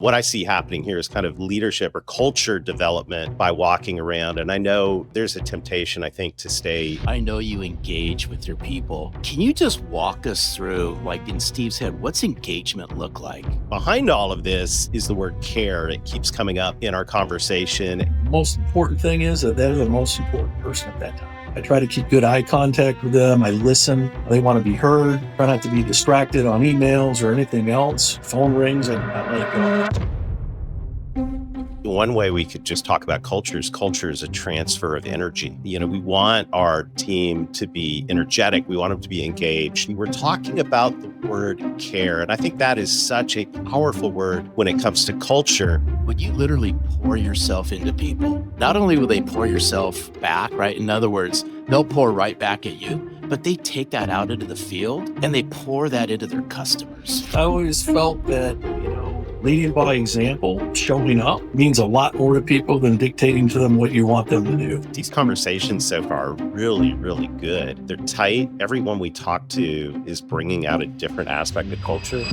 What I see happening here is kind of leadership or culture development by walking around. And I know there's a temptation, I think, to stay. I know you engage with your people. Can you just walk us through, like in Steve's head, what's engagement look like? Behind all of this is the word care. It keeps coming up in our conversation. The most important thing is that they're the most important person at that time. I try to keep good eye contact with them. I listen. They want to be heard. Try not to be distracted on emails or anything else. Phone rings and I let it go. One way we could just talk about culture is a transfer of energy. We want our team to be energetic. We want them to be engaged. We're talking about the word care. And I think that is such a powerful word when it comes to culture. Would you literally pour yourself into people? Not only will they pour yourself back, right? In other words, they'll pour right back at you, but they take that out into the field and they pour that into their customers. I always felt that, leading by example, showing up means a lot more to people than dictating to them what you want them to do. These conversations so far are really, really good. They're tight. Everyone we talk to is bringing out a different aspect of culture.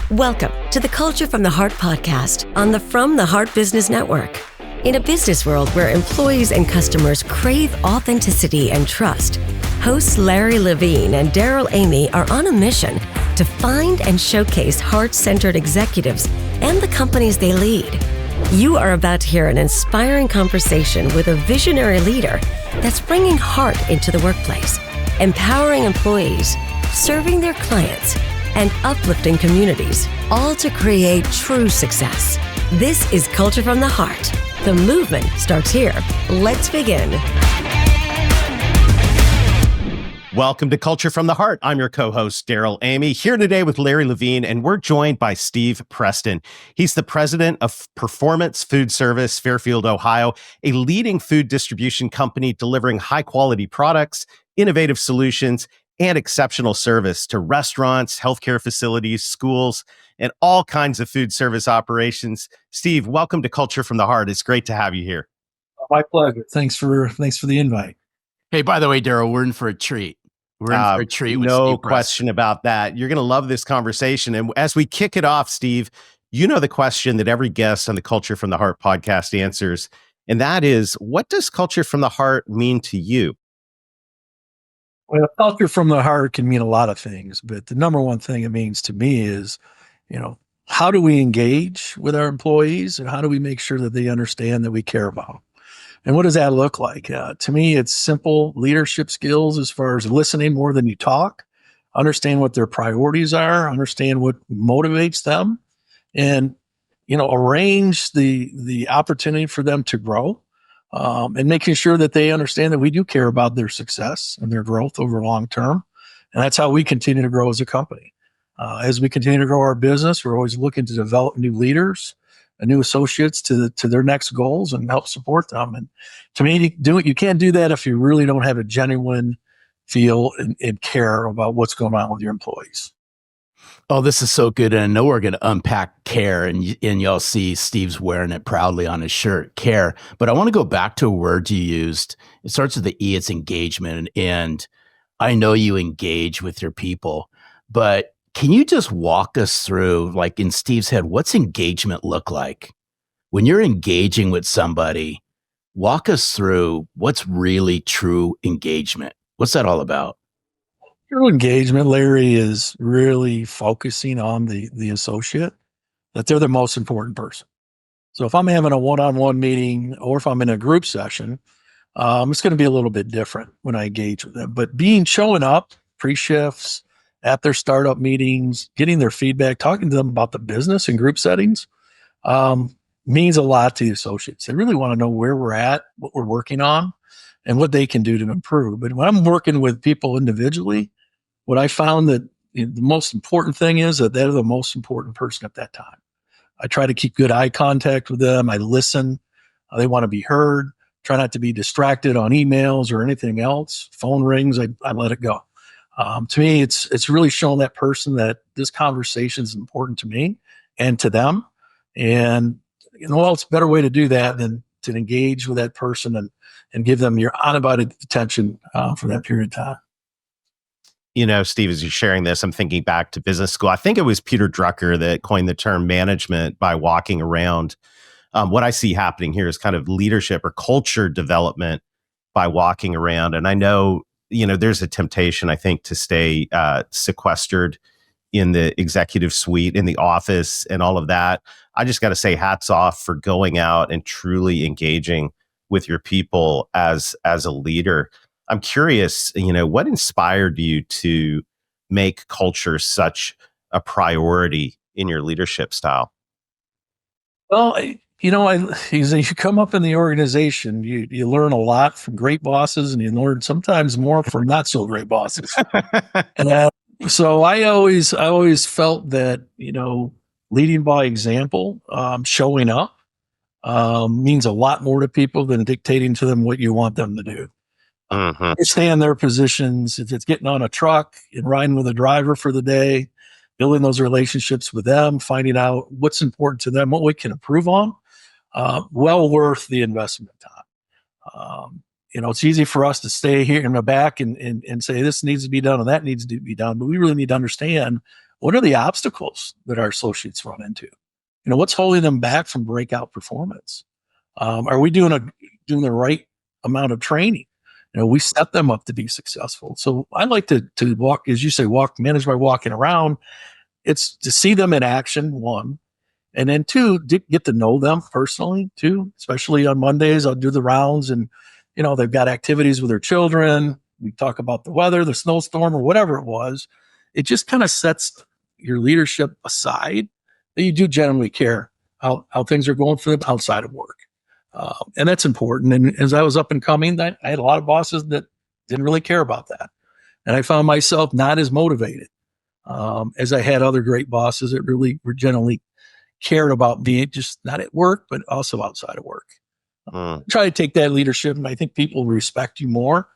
Welcome to the Culture from the Heart podcast on the From the Heart Business Network. In a business world where employees and customers crave authenticity and trust, hosts Larry Levine and Darrell are on a mission to find and showcase heart-centered executives and the companies they lead. You are about to hear an inspiring conversation with a visionary leader that's bringing heart into the workplace, empowering employees, serving their clients, and uplifting communities, all to create true success. This is Culture from the Heart. The movement starts here. Let's begin. Welcome to Culture from the Heart. I'm your co-host, Darrell, here today with Larry Levine, and we're joined by Steve Preston. He's the president of Performance Food Service, Fairfield, Ohio, a leading food distribution company delivering high-quality products, innovative solutions, and exceptional service to restaurants, healthcare facilities, schools, and all kinds of food service operations. Steve, welcome to Culture from the Heart. It's great to have you here. My pleasure. Thanks for the invite. Hey, by the way, Darrell, we're in for a treat. We're in for a treat with no Steve question about that. You're going to love this conversation. And as we kick it off, Steve, you know the question that every guest on the Culture from the Heart podcast answers, and that is, what does Culture from the Heart mean to you? Well, culture from the heart can mean a lot of things, but the number one thing it means to me is, how do we engage with our employees and how do we make sure that they understand that we care about them? And what does that look like? To me, it's simple leadership skills as far as listening more than you talk, understand what their priorities are, understand what motivates them, and, arrange the opportunity for them to grow, and making sure that they understand that we do care about their success and their growth over long term. And that's how we continue to grow as a company. As we continue to grow our business, we're always looking to develop new leaders and new associates to their next goals and help support them. And to me, you can't do that if you really don't have a genuine feel and care about what's going on with your employees. Oh, this is so good. And I know we're going to unpack care, and y'all see Steve's wearing it proudly on his shirt, care. But I want to go back to a word you used. It starts with the E, it's engagement. And I know you engage with your people, but can you just walk us through, like in Steve's head, what's engagement look like? When you're engaging with somebody, walk us through what's really true engagement. What's that all about? True engagement, Larry, is really focusing on the associate, that they're the most important person. So if I'm having a one-on-one meeting or if I'm in a group session, it's going to be a little bit different when I engage with them. But showing up pre-shifts, at their startup meetings, getting their feedback, talking to them about the business and group settings, means a lot to the associates. They really want to know where we're at, what we're working on, and what they can do to improve. But when I'm working with people individually, what I found that the most important thing is that they're the most important person at that time. I try to keep good eye contact with them. I listen. They want to be heard. Try not to be distracted on emails or anything else. Phone rings, I let it go. To me, it's really showing that person that this conversation is important to me and to them. And it's a better way to do that than to engage with that person and give them your undivided attention for that period of time. Steve, as you're sharing this, I'm thinking back to business school. I think it was Peter Drucker that coined the term management by walking around. What I see happening here is kind of leadership or culture development by walking around. And I know, there's a temptation, I think, to stay sequestered in the executive suite, in the office, and all of that. I just got to say hats off for going out and truly engaging with your people as a leader. I'm curious, what inspired you to make culture such a priority in your leadership style? Well, as you come up in the organization, you learn a lot from great bosses, and you learn sometimes more from not so great bosses. And so I always felt that leading by example, showing up, means a lot more to people than dictating to them what you want them to do. Stay in their positions. If it's getting on a truck and riding with a driver for the day, building those relationships with them, finding out what's important to them, what we can improve on, well worth the investment time. It's easy for us to stay here in the back and say this needs to be done and that needs to be done, but we really need to understand what are the obstacles that our associates run into. What's holding them back from breakout performance? Are we doing the right amount of training? We set them up to be successful. So I like to walk, as you say, manage by walking around. It's to see them in action, one. And then two, get to know them personally too, especially on Mondays. I'll do the rounds and, they've got activities with their children. We talk about the weather, the snowstorm, or whatever it was. It just kind of sets your leadership aside that you do generally care how things are going for them outside of work. And that's important. And as I was up and coming, I had a lot of bosses that didn't really care about that. And I found myself not as motivated as I had other great bosses that really were generally cared about being just not at work, but also outside of work. Try to take that leadership, and I think people respect you more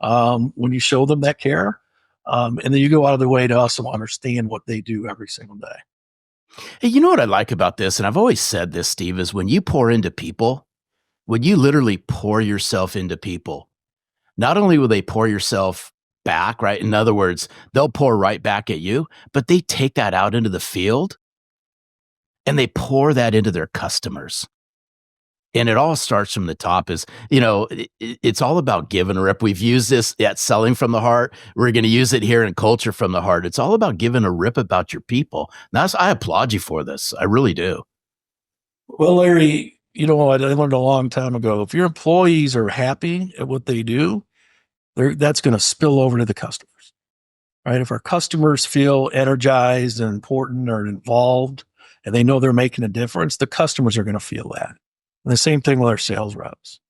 when you show them that care. And then you go out of the way to also understand what they do every single day. Hey, you know what I like about this, and I've always said this, Steve, is when you pour into people, when you literally pour yourself into people, not only will they pour yourself back, right? In other words, they'll pour right back at you, but they take that out into the field and they pour that into their customers. And it all starts from the top it's all about give and rip. We've used this at Selling from the Heart. We're going to use it here in Culture from the Heart. It's all about giving a rip about your people. I applaud you for this. I really do. Well, Larry, I learned a long time ago, if your employees are happy at what they do, that's going to spill over to the customers, right? If our customers feel energized and important or involved and they know they're making a difference, the customers are going to feel that. And the same thing with our sales reps.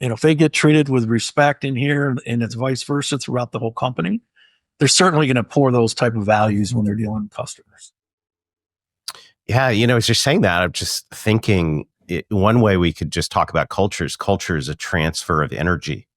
If they get treated with respect in here and it's vice versa throughout the whole company, they're certainly going to pour those type of values when they're dealing with customers. Yeah, as you're saying that, I'm just thinking one way we could just talk about culture is a transfer of energy.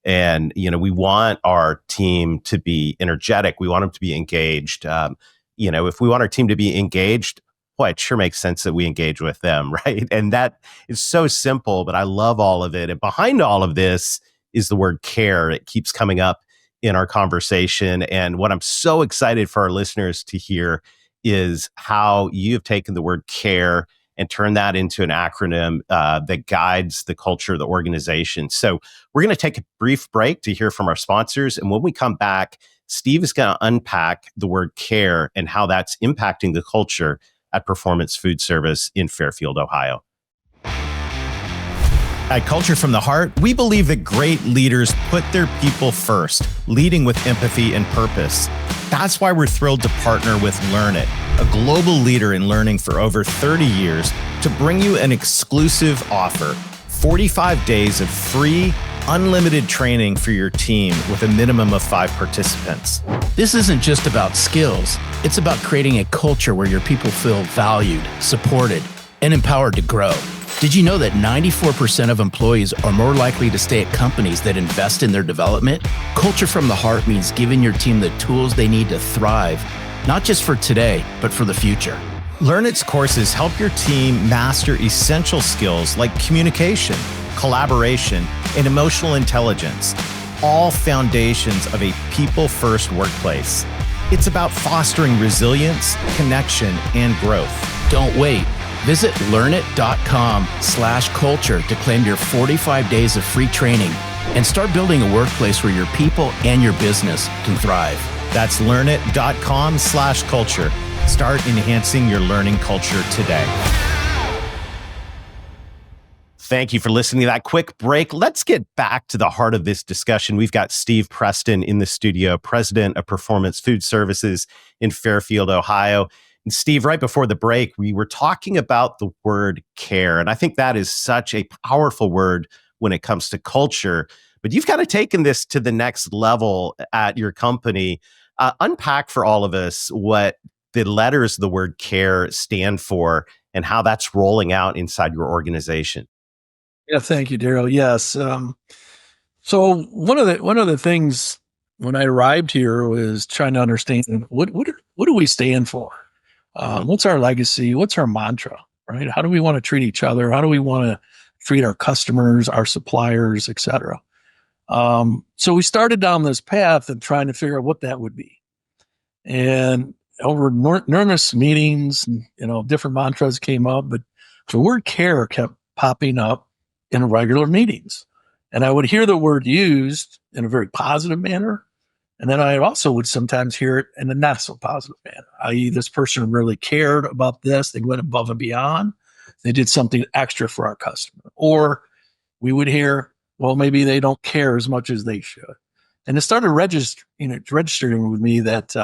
And, we want our team to be energetic. We want them to be engaged. If we want our team to be engaged, boy, it sure makes sense that we engage with them, right? And that is so simple, but I love all of it. And behind all of this is the word care. It keeps coming up in our conversation. And what I'm so excited for our listeners to hear is how you have taken the word care and turned that into an acronym that guides the culture of the organization. So we're going to take a brief break to hear from our sponsors. And when we come back, Steve is going to unpack the word care and how that's impacting the culture at Performance Food Service in Fairfield, Ohio. At Culture from the Heart, we believe that great leaders put their people first, leading with empathy and purpose. That's why we're thrilled to partner with Learn It, a global leader in learning for over 30 years, to bring you an exclusive offer, 45 days of free, unlimited training for your team with a minimum of 5 participants. This isn't just about skills. It's about creating a culture where your people feel valued, supported, and empowered to grow. Did you know that 94% of employees are more likely to stay at companies that invest in their development? Culture from the Heart means giving your team the tools they need to thrive, not just for today, but for the future. Learn It's courses help your team master essential skills like communication, collaboration, and emotional intelligence. all foundations of a people-first workplace. It's about fostering resilience, connection, and growth. Don't wait. Visit learnit.com/culture to claim your 45 days of free training and start building a workplace where your people and your business can thrive. That's learnit.com/culture. Start enhancing your learning culture today. Thank you for listening to that quick break. Let's get back to the heart of this discussion. We've got Steve Preston in the studio, president of Performance Food Services in Fairfield, Ohio. And Steve, right before the break, we were talking about the word care. And I think that is such a powerful word when it comes to culture. But you've kind of taken this to the next level at your company. Unpack for all of us what the letters of the word care stand for and how that's rolling out inside your organization. Yeah, thank you, Darrell. Yes. So one of the things when I arrived here was trying to understand what do we stand for? What's our legacy? What's our mantra? Right? How do we want to treat each other? How do we want to treat our customers, our suppliers, et cetera? So we started down this path of trying to figure out what that would be. And over numerous meetings, different mantras came up, but the word care kept popping up in regular meetings. And I would hear the word used in a very positive manner. And then I also would sometimes hear it in a not so positive manner, i.e. this person really cared about this. They went above and beyond. They did something extra for our customer. Or we would hear, well, maybe they don't care as much as they should. And it started registering with me that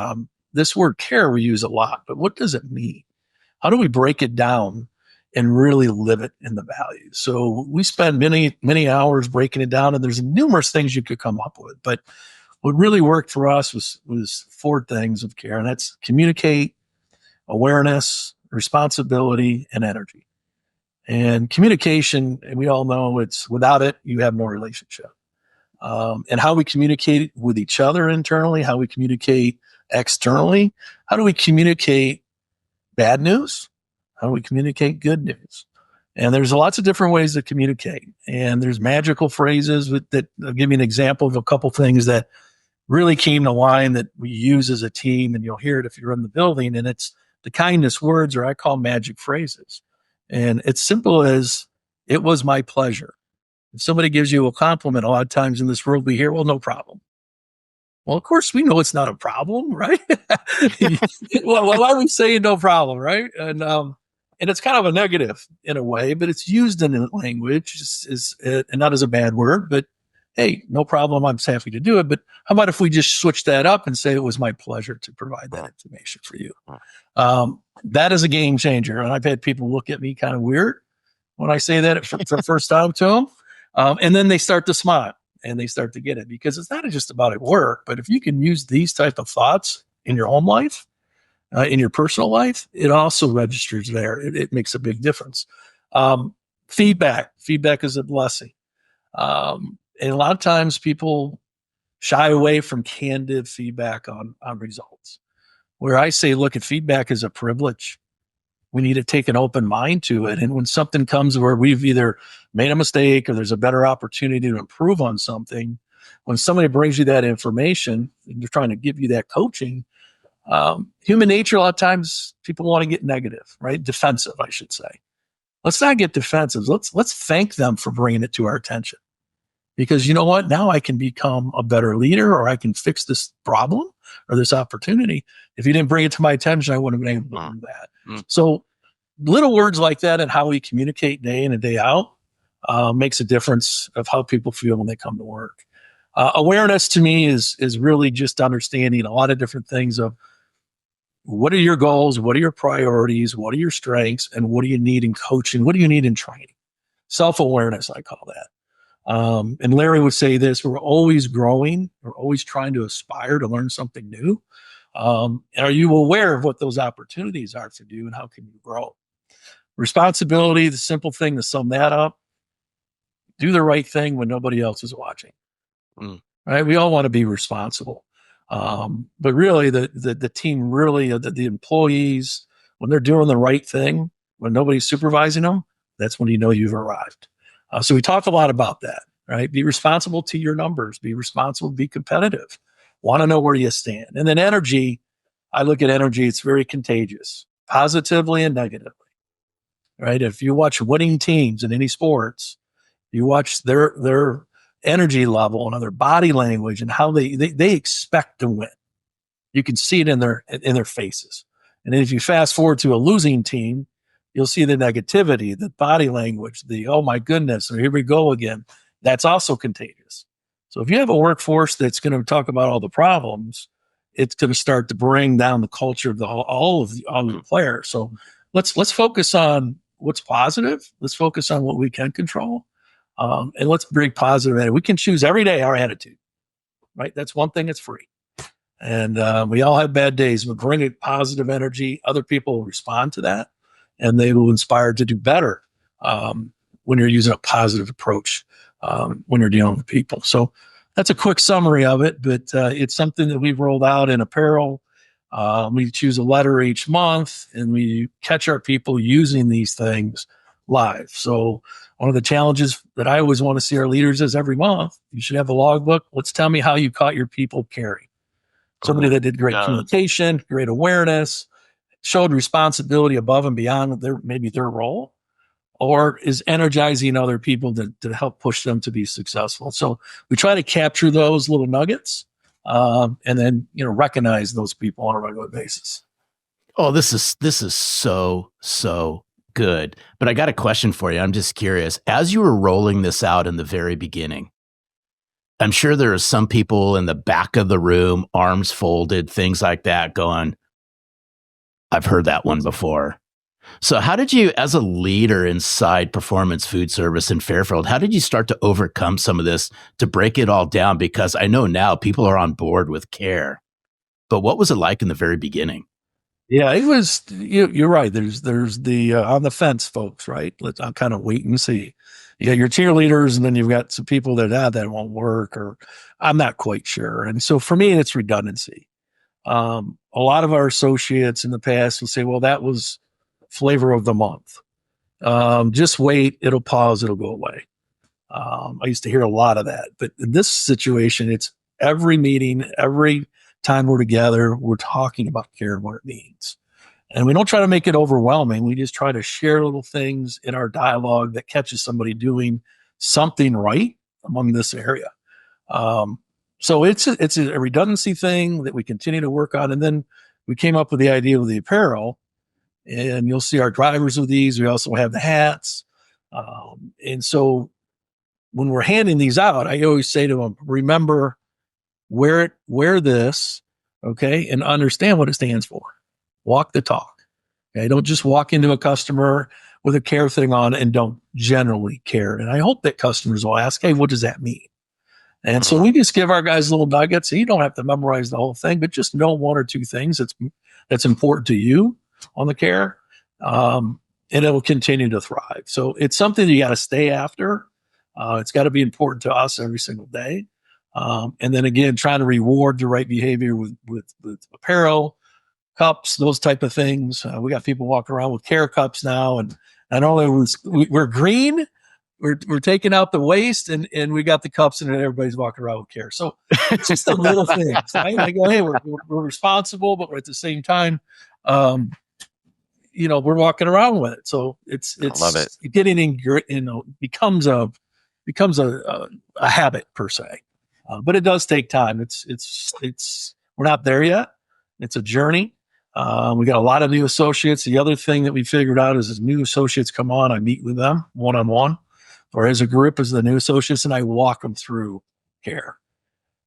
this word care we use a lot, but what does it mean? How do we break it down and really live it in the values? So we spend many, many hours breaking it down, and there's numerous things you could come up with. But what really worked for us was 4 things of care, and that's communicate, awareness, responsibility, and energy. And communication, and we all know it's without it, you have no relationship. And how we communicate with each other internally, how we communicate externally, how do we communicate bad news? How do we communicate good news? And there's lots of different ways to communicate. And there's magical phrases that I'll give you an example of a couple things that really came to mind that we use as a team, and you'll hear it if you're in the building. And it's the kindness words, or I call magic phrases. And it's simple as, it was my pleasure. If somebody gives you a compliment, a lot of times in this world we hear, well, no problem. Well, of course, we know it's not a problem, right? Well, why are we saying no problem, right? And it's kind of a negative in a way, but it's used in a language, and not as a bad word, but hey, no problem, I'm happy to do it. But how about if we just switch that up and say it was my pleasure to provide that information for you? That is a game changer. And I've had people look at me kind of weird when I say that for the first time to them. And then they start to smile and they start to get it, because it's not just about at work, but if you can use these type of thoughts in your home life, in your personal life, it also registers there. It makes a big difference. Feedback is a blessing. And a lot of times people shy away from candid feedback on results, where I say, look, at feedback is a privilege. We need to take an open mind to it. And when something comes where we've either made a mistake or there's a better opportunity to improve on something, when somebody brings you that information and they're trying to give you that coaching, human nature, a lot of times people want to get negative, right? Defensive, I should say. Let's not get defensive. Let's thank them for bringing it to our attention. Because you know what? Now I can become a better leader, or I can fix this problem or this opportunity. If you didn't bring it to my attention, I wouldn't have been able to do that. So little words like that and how we communicate day in and day out makes a difference of how people feel when they come to work. Awareness to me is really just understanding a lot of different things of what are your goals, what are your priorities, what are your strengths, and what do you need in coaching? What do you need in training? Self-awareness, I call that. And Larry would say this: we're always growing. We're always trying to aspire to learn something new. And are you aware of what those opportunities are for you and how can you grow? Responsibility, the simple thing to sum that up: do the right thing when nobody else is watching. Right? We all want to be responsible. But really the team, really, the employees, when they're doing the right thing, when nobody's supervising them, that's when you know you've arrived. So we talk a lot about that. right? Be responsible to your numbers, be responsible, be competitive, want to know where you stand. And then energy, I look at energy, it's very contagious, positively and negatively, right? If you watch winning teams in any sports, you watch their energy level and their body language and how they expect to win. You can see it in their faces. And then if you fast forward to a losing team, you'll see the negativity, the body language, the oh my goodness, or here we go again. That's also contagious. So if you have a workforce that's going to talk about all the problems, it's going to start to bring down the culture of all of the players. So let's focus on what's positive. Let's focus on what we can control, and let's bring positive attitude. We can choose every day our attitude, right? That's one thing that's free. And we all have bad days, but bring a positive energy. Other people will respond to that, and they will inspire to do better when you're using a positive approach when you're dealing with people. So that's a quick summary of it, but it's something that we've rolled out in apparel. We choose a letter each month, and we catch our people using these things live. So one of the challenges that I always want to see our leaders is every month, you should have a logbook. Let's tell me how you caught your people caring. Somebody that did great communication, great awareness, showed responsibility above and beyond their role, or is energizing other people to help push them to be successful. So we try to capture those little nuggets, and then recognize those people on a regular basis. Oh, this is so good. But I got a question for you. I'm just curious. As you were rolling this out in the very beginning, I'm sure there are some people in the back of the room, arms folded, things like that, going, I've heard that one before. So how did you, as a leader inside Performance Food Service in Fairfield, how did you start to overcome some of this to break it all down? Because I know now people are on board with CARE, but what was it like in the very beginning? Yeah, it was, you're right. There's the on the fence folks, right? I'll kind of wait and see. You got your cheerleaders, and then you've got some people that won't work, or I'm not quite sure. And so for me, it's redundancy. A lot of our associates in the past will say, well, that was flavor of the month. Just wait, it'll pause, it'll go away. I used to hear a lot of that, but in this situation, it's every meeting, every time we're together, we're talking about CARE and what it means. And we don't try to make it overwhelming. We just try to share little things in our dialogue that catches somebody doing something right among this area. So it's a redundancy thing that we continue to work on. And then we came up with the idea of the apparel, and you'll see our drivers with these. We also have the hats. And so when we're handing these out, I always say to them, remember, wear this, okay, and understand what it stands for. Walk the talk. Okay, don't just walk into a customer with a CARE thing on and don't generally care. And I hope that customers will ask, hey, what does that mean? And so we just give our guys little nuggets. So you don't have to memorize the whole thing, but just know one or two things that's important to you on the CARE, and it will continue to thrive. So it's something you got to stay after. It's got to be important to us every single day. And then again, trying to reward the right behavior with apparel, cups, those type of things. We got people walking around with CARE cups now, and not only we're green, we're taking out the waste, and we got the cups, and everybody's walking around with CARE. So it's just the little things, right? I go, hey, we're responsible, but at the same time, we're walking around with it. So it's I love it. Getting becomes a habit per se. But it does take time. It's we're not there yet. It's a journey. We got a lot of new associates. The other thing that we figured out is as new associates come on, I meet with them one-on-one, or as a group as the new associates, and I walk them through CARE.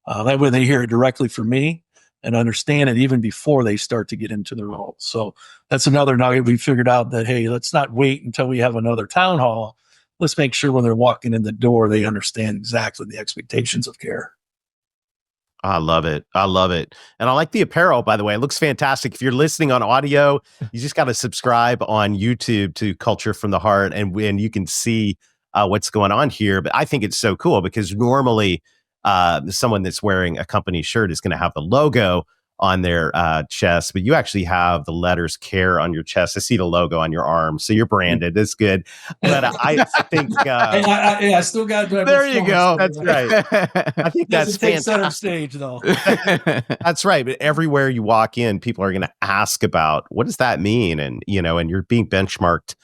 That way they hear it directly from me and understand it even before they start to get into their roles. So that's another nugget. We figured out that, hey, let's not wait until we have another town hall. Let's make sure when they're walking in the door, they understand exactly the expectations of CARE. I love it. And I like the apparel, by the way. It looks fantastic. If you're listening on audio, you just got to subscribe on YouTube to Culture from the Heart, and you can see what's going on here. But I think it's so cool because normally someone that's wearing a company shirt is going to have the logo on their chest, but you actually have the letters CARE on your chest. I see the logo on your arm, so you're branded. That's good. But I think I still got. There you go. That's right. I think that's take center fantastic. stage, though. That's right. But everywhere you walk in, people are going to ask about what does that mean, and and you're being benchmarked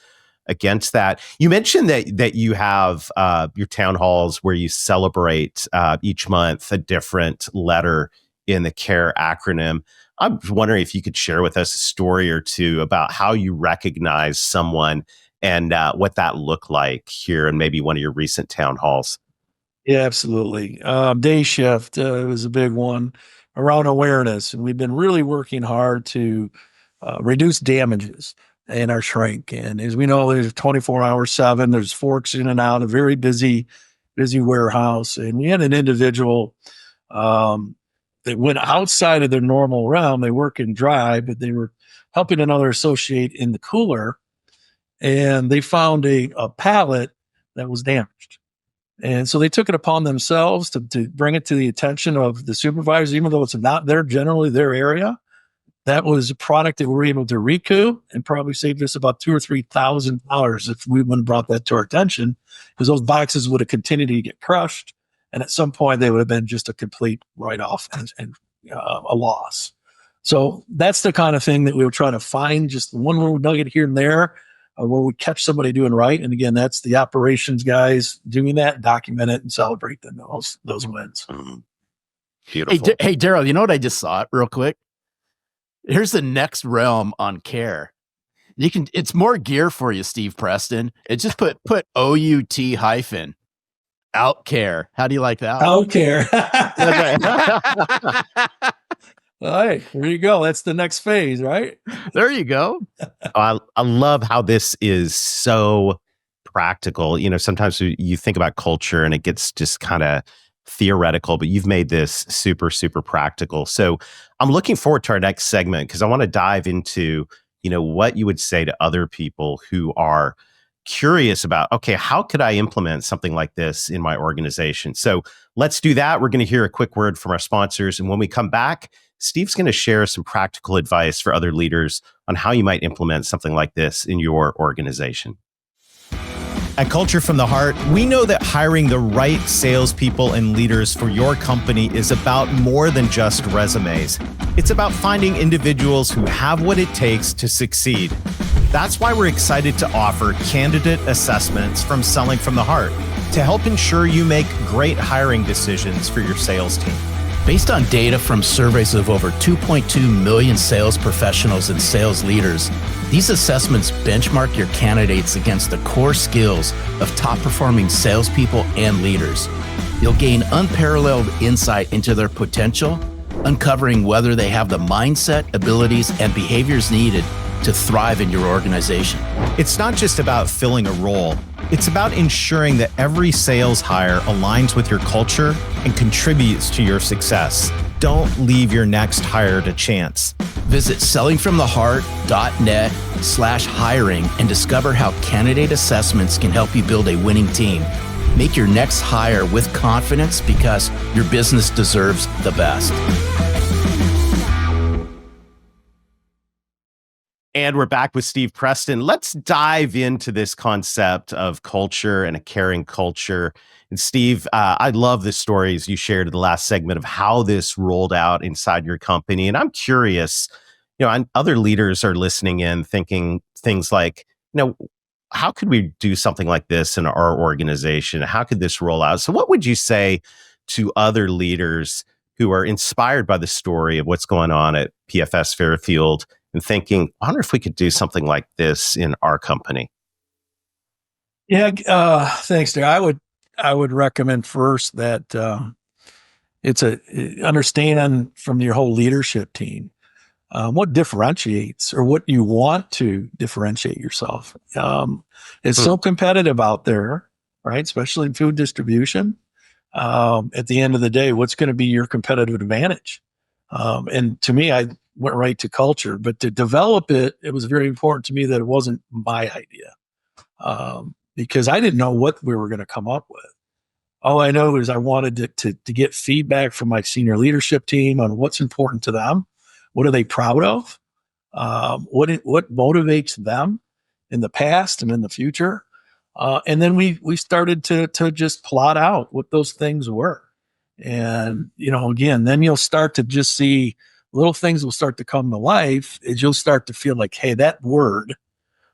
against that. You mentioned that you have your town halls where you celebrate each month a different letter in the CARE acronym. I'm wondering if you could share with us a story or two about how you recognize someone and what that looked like here in maybe one of your recent town halls. Yeah, absolutely. Day shift was a big one around awareness, and we've been really working hard to reduce damages in our shrink. And as we know, there's 24/7. There's forks in and out, a very busy warehouse. And we had an individual that went outside of their normal realm. They work in dry, but they were helping another associate in the cooler, and they found a pallet that was damaged. And so they took it upon themselves to bring it to the attention of the supervisors, even though it's not generally their area. That was a product that we were able to recoup and probably saved us about $2,000 or $3,000 if we wouldn't have brought that to our attention, because those boxes would have continued to get crushed. And at some point, they would have been just a complete write-off and a loss. So that's the kind of thing that we were trying to find, just one little nugget here and there where we catch somebody doing right. And again, that's the operations guys doing that, document it, and celebrate those wins. Beautiful. Hey, Darrell, you know what I just saw real quick? Here's the next realm on CARE. It's more gear for you, Steve Preston. It just put OUT hyphen out CARE. How do you like that? Out CARE. All right, there you go. That's the next phase, right? There you go. I love how this is so practical. Sometimes you think about culture and it gets just kind of theoretical, but you've made this super, super practical. So I'm looking forward to our next segment because I want to dive into, what you would say to other people who are curious about, okay, how could I implement something like this in my organization? So let's do that. We're going to hear a quick word from our sponsors. And when we come back, Steve's going to share some practical advice for other leaders on how you might implement something like this in your organization. At Culture from the Heart, we know that hiring the right salespeople and leaders for your company is about more than just resumes. It's about finding individuals who have what it takes to succeed. That's why we're excited to offer candidate assessments from Selling from the Heart to help ensure you make great hiring decisions for your sales team. Based on data from surveys of over 2.2 million sales professionals and sales leaders, these assessments benchmark your candidates against the core skills of top-performing salespeople and leaders. You'll gain unparalleled insight into their potential, uncovering whether they have the mindset, abilities, and behaviors needed to thrive in your organization. It's not just about filling a role. It's about ensuring that every sales hire aligns with your culture and contributes to your success. Don't leave your next hire to chance. Visit sellingfromtheheart.net/hiring and discover how candidate assessments can help you build a winning team. Make your next hire with confidence because your business deserves the best. And we're back with Steve Preston. Let's dive into this concept of culture and a caring culture. And Steve, I love the stories you shared in the last segment of how this rolled out inside your company. And I'm curious, and other leaders are listening in thinking things like, how could we do something like this in our organization? How could this roll out? So what would you say to other leaders who are inspired by the story of what's going on at PFS Fairfield and thinking, I wonder if we could do something like this in our company? Yeah, thanks, Darrell. I would recommend first that understand from your whole leadership team what differentiates or what you want to differentiate yourself. It's so competitive out there, right? Especially in food distribution. At the end of the day, what's going to be your competitive advantage? And to me, I went right to culture, but to develop it, it was very important to me that it wasn't my idea, because I didn't know what we were going to come up with. All I know is I wanted to get feedback from my senior leadership team on what's important to them, What are they proud of? What motivates them in the past and in the future? And then we started to just plot out what those things were. And, again, then you'll start to just see little things will start to come to life as you'll start to feel like, hey, that word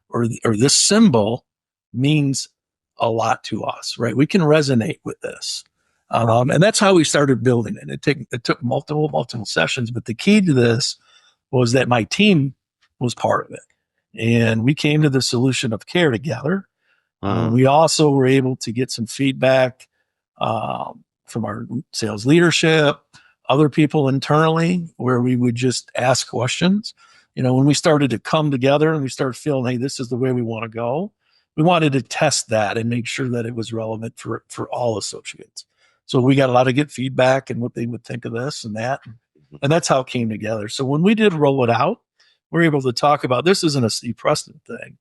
or this symbol means a lot to us, right? We can resonate with this. And that's how we started building it. It took multiple sessions, but the key to this was that my team was part of it. And we came to the solution of CARE together. We also were able to get some feedback from our sales leadership, other people internally, where we would just ask questions. When we started to come together and we started feeling, hey, this is the way we want to go, we wanted to test that and make sure that it was relevant for all associates. So we got a lot of good feedback and what they would think of this and that. And that's how it came together. So when we did roll it out, we were able to talk about, this isn't a Steve Preston thing,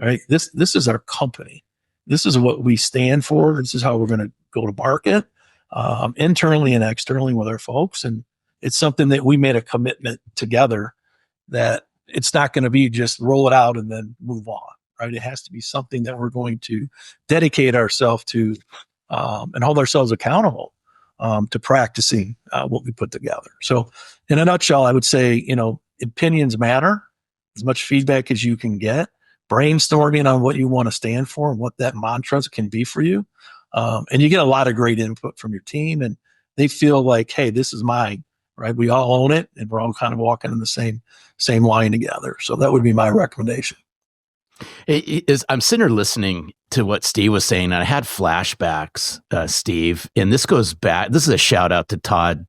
right? This is our company. This is what we stand for. This is how we're going to go to market, internally and externally with our folks. And it's something that we made a commitment together that it's not going to be just roll it out and then move on, right? It has to be something that we're going to dedicate ourselves to and hold ourselves accountable to practicing what we put together. So in a nutshell, I would say, opinions matter. As much feedback as you can get, brainstorming on what you want to stand for and what that mantra can be for you. And you get a lot of great input from your team and they feel like, hey, this is mine, right? We all own it and we're all kind of walking in the same line together. So that would be my recommendation. I'm sitting here listening to what Steve was saying, and I had flashbacks, Steve, and this goes back. This is a shout out to Todd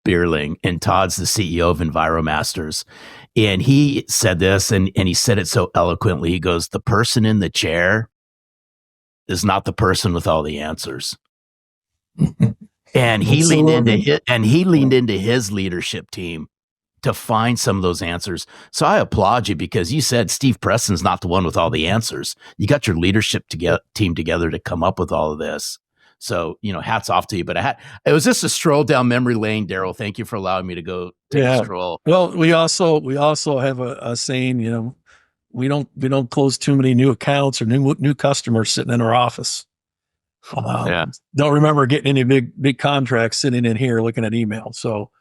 Bierling, and Todd's the CEO of EnviroMasters. And he said this, and he said it so eloquently. He goes, the person in the chair is not the person with all the answers. And he leaned into his leadership team to find some of those answers. So I applaud you because you said Steve Preston's not the one with all the answers. You got your leadership team together to come up with all of this. So, hats off to you. But it was just a stroll down memory lane, Darrell. Thank you for allowing me to go take a stroll. Well, we also have a saying, we don't close too many new accounts or new customers sitting in our office. Don't remember getting any big contracts sitting in here looking at email. So,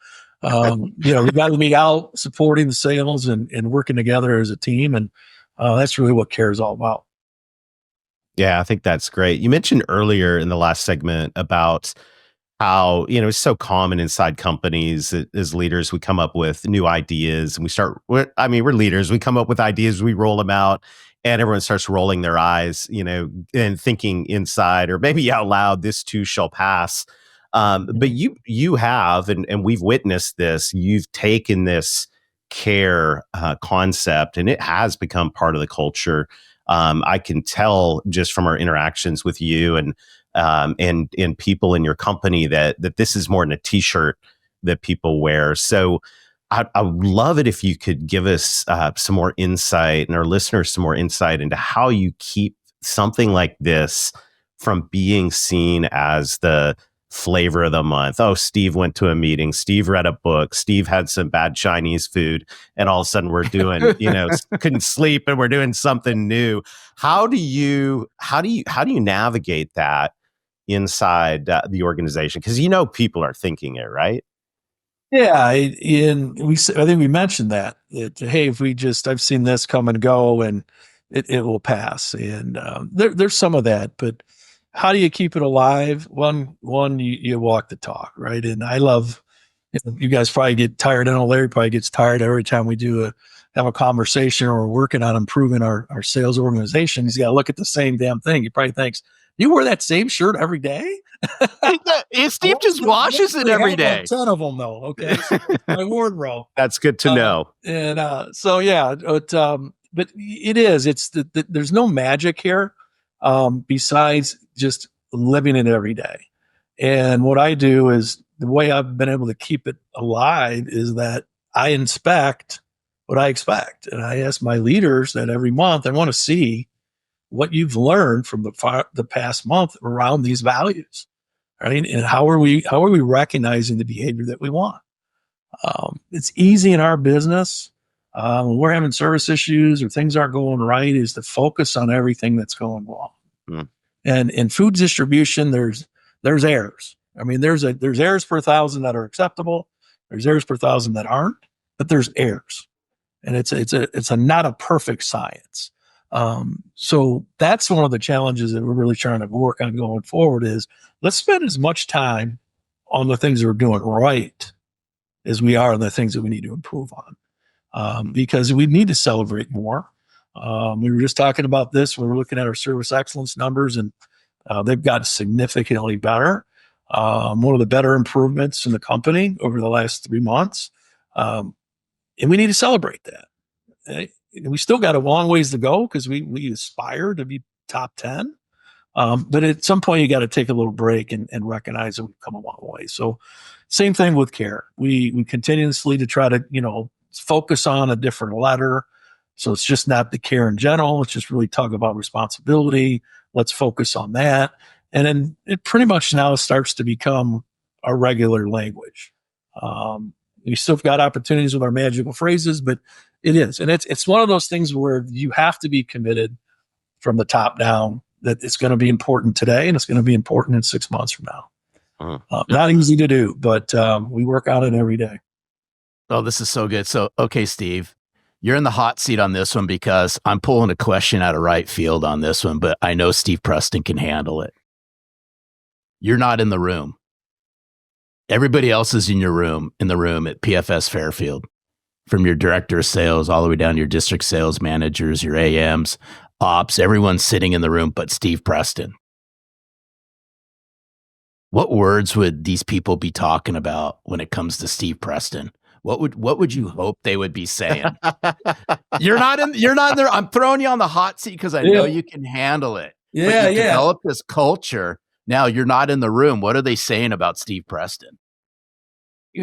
we got to be out supporting the sales and working together as a team. And that's really what CARE is all about. Yeah, I think that's great. You mentioned earlier in the last segment about how, it's so common inside companies as leaders, we come up with new ideas and we're leaders. We come up with ideas, we roll them out and everyone starts rolling their eyes, and thinking inside or maybe out loud, this too shall pass. But you have, and we've witnessed this, you've taken this CARE concept and it has become part of the culture. I can tell just from our interactions with you and people in your company that this is more than a t-shirt that people wear. So I would love it if you could give us some more insight and our listeners some more insight into how you keep something like this from being seen as the flavor of the month. Oh, Steve went to a meeting. Steve read a book. Steve had some bad Chinese food. And all of a sudden we're doing, couldn't sleep and we're doing something new. How do you navigate that inside the organization? Because people are thinking it, right? Yeah. I think we mentioned that, hey, I've seen this come and go and it will pass. And there's some of that, but how do you keep it alive? One, you walk the talk, right? And I love, you guys probably get tired. I know Larry probably gets tired every time we have a conversation or we're working on improving our sales organization. He's got to look at the same damn thing. He probably thinks, you wear that same shirt every day? Steve just washes it every day. Like 10 of them though. Okay. My wardrobe. That's good to know. And but it is, there's no magic here. Besides just living it every day. And what I do is the way I've been able to keep it alive is that I inspect what I expect. And I ask my leaders that every month, I want to see what you've learned from the past month around these values, right? And how are we recognizing the behavior that we want? It's easy in our business when we're having service issues or things aren't going right, is to focus on everything that's going wrong. Mm. And in food distribution, there's errors. I mean, there's errors per thousand that are acceptable. There's errors per thousand that aren't, but there's errors, and it's a not a perfect science. So that's one of the challenges that we're really trying to work on going forward. Is let's spend as much time on the things that we're doing right as we are on the things that we need to improve on, because we need to celebrate more. We were just talking about this. We were looking at our service excellence numbers, and they've got significantly better. One of the better improvements in the company over the last 3 months. And we need to celebrate that. We still got a long ways to go because we aspire to be top 10. But at some point, you got to take a little break and recognize that we've come a long way. So same thing with CARE. We continuously to try to, focus on a different letter. So it's just not the CARE in general. Let's just really talk about responsibility. Let's focus on that. And then it pretty much now starts to become a regular language. We still got opportunities with our magical phrases, but it is. And it's one of those things where you have to be committed from the top down that it's going to be important today and it's going to be important in 6 months from now. Not easy to do, but we work on it every day. Oh, this is so good. So, okay, Steve, you're in the hot seat on this one because I'm pulling a question out of right field on this one, but I know Steve Preston can handle it. You're not in the room. Everybody else is in the room at PFS Fairfield, from your director of sales all the way down to your district sales managers, your AMs, ops, everyone's sitting in the room but Steve Preston. What words would these people be talking about when it comes to Steve Preston? What would you hope they would be saying? You're not in there. I'm throwing you on the hot seat because I know you can handle it. Yeah, but develop this culture. Now you're not in the room. What are they saying about Steve Preston?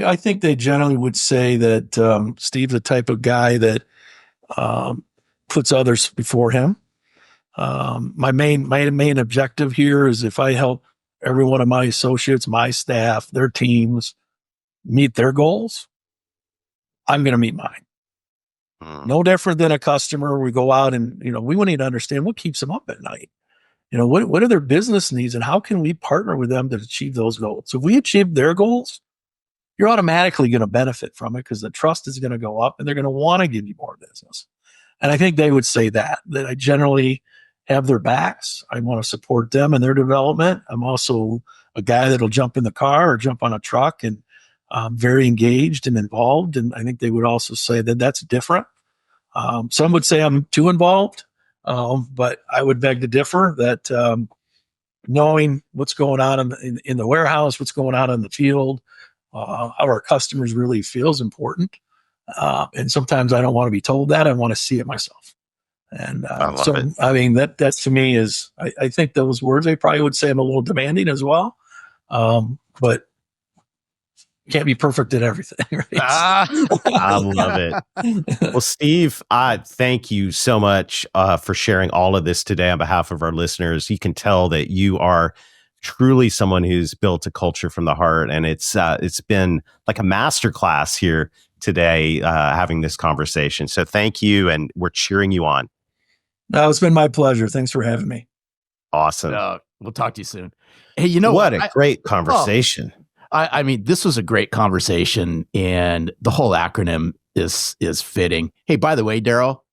I think they generally would say that Steve's the type of guy that puts others before him. My main objective here is if I help every one of my associates, my staff, their teams meet their goals, I'm going to meet mine. No different than a customer. We go out and, we want to understand what keeps them up at night. What are their business needs and how can we partner with them to achieve those goals? So if we achieve their goals, you're automatically going to benefit from it because the trust is going to go up and they're going to want to give you more business. And I think they would say that I generally have their backs. I want to support them in their development. I'm also a guy that'll jump in the car or jump on a truck and very engaged and involved. And I think they would also say that that's different. Some would say I'm too involved, but I would beg to differ that knowing what's going on in the warehouse, what's going on in the field, how our customers really feel is important. And sometimes I don't want to be told that. I want to see it myself. And so, it. I mean, that to me is, I think those words, they probably would say I'm a little demanding as well. But can't be perfect at everything. Right? I love it. Well, Steve, thank you so much for sharing all of this today on behalf of our listeners. You can tell that you are truly someone who's built a culture from the heart, and it's been like a masterclass here today having this conversation. So thank you, and we're cheering you on. No, it's been my pleasure. Thanks for having me. Awesome. We'll talk to you soon. Hey, what a great conversation. I mean, this was a great conversation, and the whole acronym is fitting. Hey, by the way, Darrell,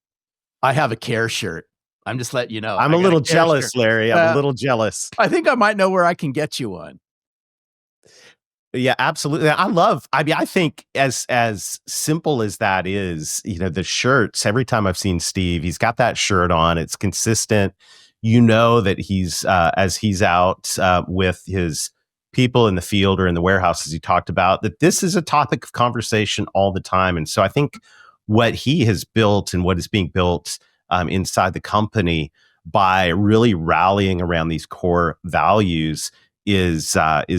I have a CARE shirt. I'm just letting you know. I'm a little jealous, Larry. I'm a little jealous. I think I might know where I can get you one. Yeah, absolutely. I think as simple as that is, the shirts, every time I've seen Steve, he's got that shirt on. It's consistent. That he's, as he's out with his people in the field or in the warehouse, as he talked about, that this is a topic of conversation all the time. And so I think what he has built and what is being built inside the company by really rallying around these core values is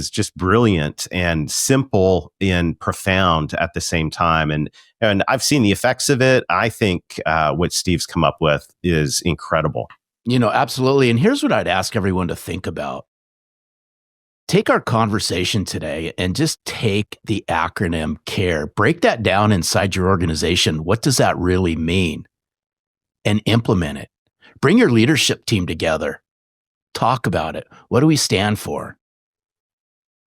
just brilliant and simple and profound at the same time. And I've seen the effects of it. I think what Steve's come up with is incredible. Absolutely. And here's what I'd ask everyone to think about. take our conversation today and just take the acronym CARE, break that down inside your organization. What does that really mean? And implement it. Bring your leadership team together. Talk about it. What do we stand for?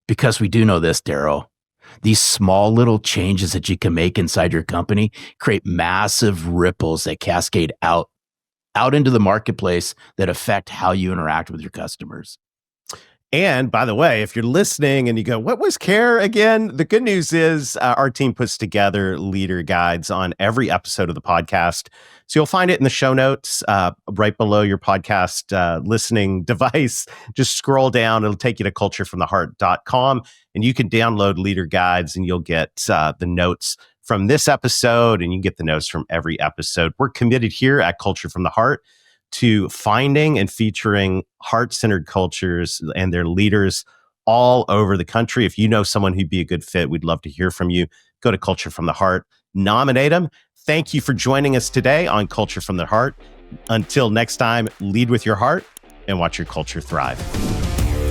Because we do know this, Darrell. These small little changes that you can make inside your company create massive ripples that cascade out into the marketplace that affect how you interact with your customers. And by the way, if you're listening and you go, what was CARE again? The good news is our team puts together leader guides on every episode of the podcast. So you'll find it in the show notes right below your podcast listening device. Just scroll down. It'll take you to culturefromtheheart.com, and you can download leader guides and you'll get the notes from this episode, and you can get the notes from every episode. We're committed here at Culture from the Heart to finding and featuring heart-centered cultures and their leaders all over the country. If you know someone who'd be a good fit, we'd love to hear from you. Go to Culture from the Heart, nominate them. Thank you for joining us today on Culture from the Heart. Until next time, lead with your heart and watch your culture thrive.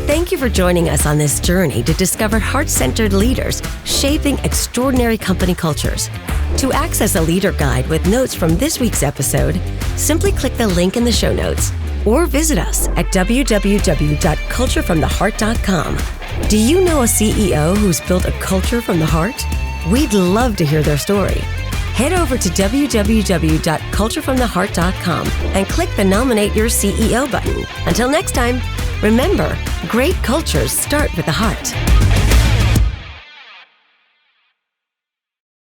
Thank you for joining us on this journey to discover heart-centered leaders shaping extraordinary company cultures. To access a leader guide with notes from this week's episode, simply click the link in the show notes or visit us at www.culturefromtheheart.com. Do you know a CEO who's built a culture from the heart? We'd love to hear their story. Head over to www.culturefromtheheart.com and click the Nominate Your CEO button. Until next time, remember, great cultures start with the heart.